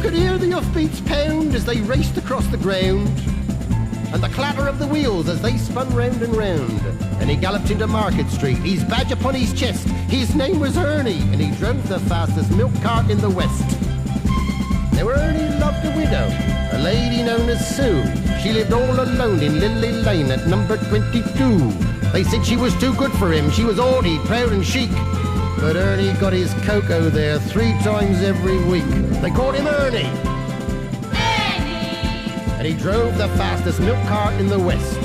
could hear the hoofbeats pound as they raced across the ground, and the clatter of the wheels as they spun round and round. And he galloped into Market Street, his badge upon his chest. His name was Ernie, and he drove the fastest milk cart in the West. Now Ernie loved a widow, a lady known as Sue. She lived all alone in Lily Lane at number 22. They said she was too good for him, she was haughty, proud and chic. But Ernie got his cocoa there 3 times every week. They called him Ernie. And he drove the fastest milk cart in the West.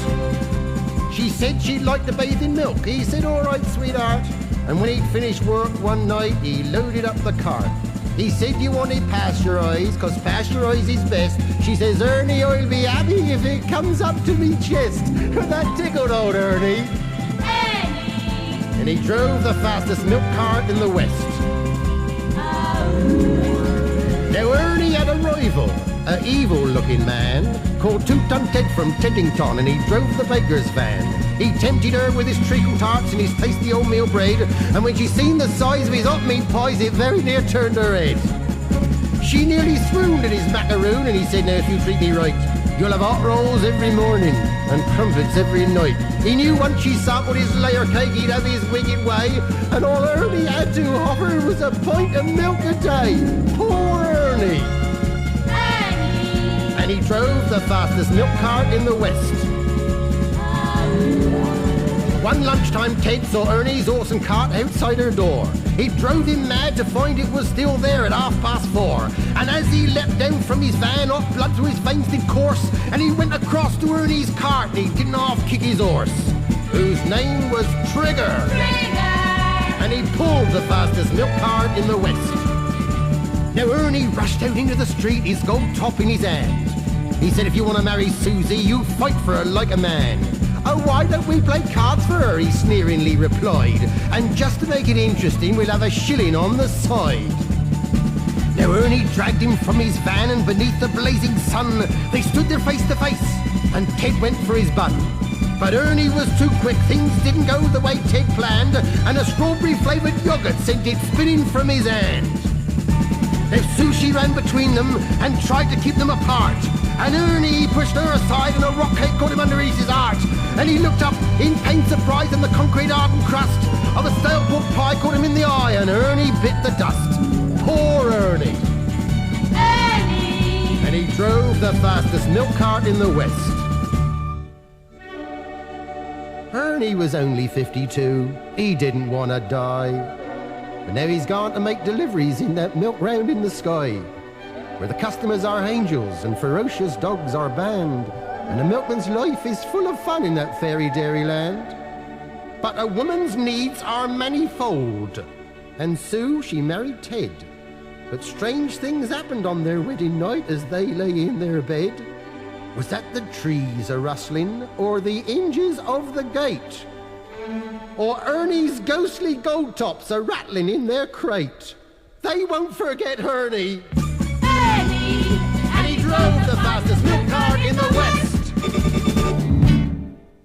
She said she'd like to bathe in milk. He said, all right, sweetheart. And when he'd finished work one night, he loaded up the cart. He said, you want it pasteurised, 'cause pasteurised is best. She says, Ernie, I'll be happy if it comes up to me chest. That tickled old Ernie. And he drove the fastest milk cart in the West. Now Ernie had a rival, an evil-looking man called Two-Ton Ted from Teddington, and he drove the baker's van. He tempted her with his treacle tarts and his tasty oatmeal bread, and when she seen the size of his hot meat pies, it very near turned her head. She nearly swooned at his macaroon, and he said, now if you treat me right, you'll have hot rolls every morning and crumpets every night. He knew once she sampled his layer cake, he'd have his wicked way, and all Ernie had to offer was a pint of milk a day. Poor Ernie! And he drove the fastest milk cart in the West. One lunchtime, Ted saw Ernie's awesome cart outside her door. He drove him mad to find it was still there at 4:30. And as he leapt down from his van, off blood through his veins did course, and he went across to Ernie's cart, and he didn't half kick his horse, whose name was Trigger. And he pulled the fastest milk cart in the West. Now Ernie rushed out into the street, his gold top in his hand. He said, if you want to marry Susie, you fight for her like a man. Oh, why don't we play cards for her, he sneeringly replied. And just to make it interesting, we'll have a shilling on the side. Now Ernie dragged him from his van, and beneath the blazing sun, they stood there face to face, and Ted went for his bun. But Ernie was too quick, things didn't go the way Ted planned, and a strawberry-flavoured yoghurt sent it spinning from his hand. Now Sushi ran between them and tried to keep them apart, and Ernie pushed her aside, and a rock cake caught him underneath his heart. And he looked up in pained surprise, and the concrete hardened crust of a stale pork pie caught him in the eye, and Ernie bit the dust. Poor Ernie! And he drove the fastest milk cart in the West. Ernie was only 52. He didn't want to die. But now he's gone to make deliveries in that milk round in the sky, where the customers are angels and ferocious dogs are banned, and a milkman's life is full of fun in that fairy dairy land. But a woman's needs are manifold, and Sue, she married Ted. But strange things happened on their wedding night as they lay in their bed. Was that the trees a-rustling, or the hinges of the gate, or Ernie's ghostly gold tops a-rattling in their crate? They won't forget Ernie. And he drove the fastest milk cart in the West.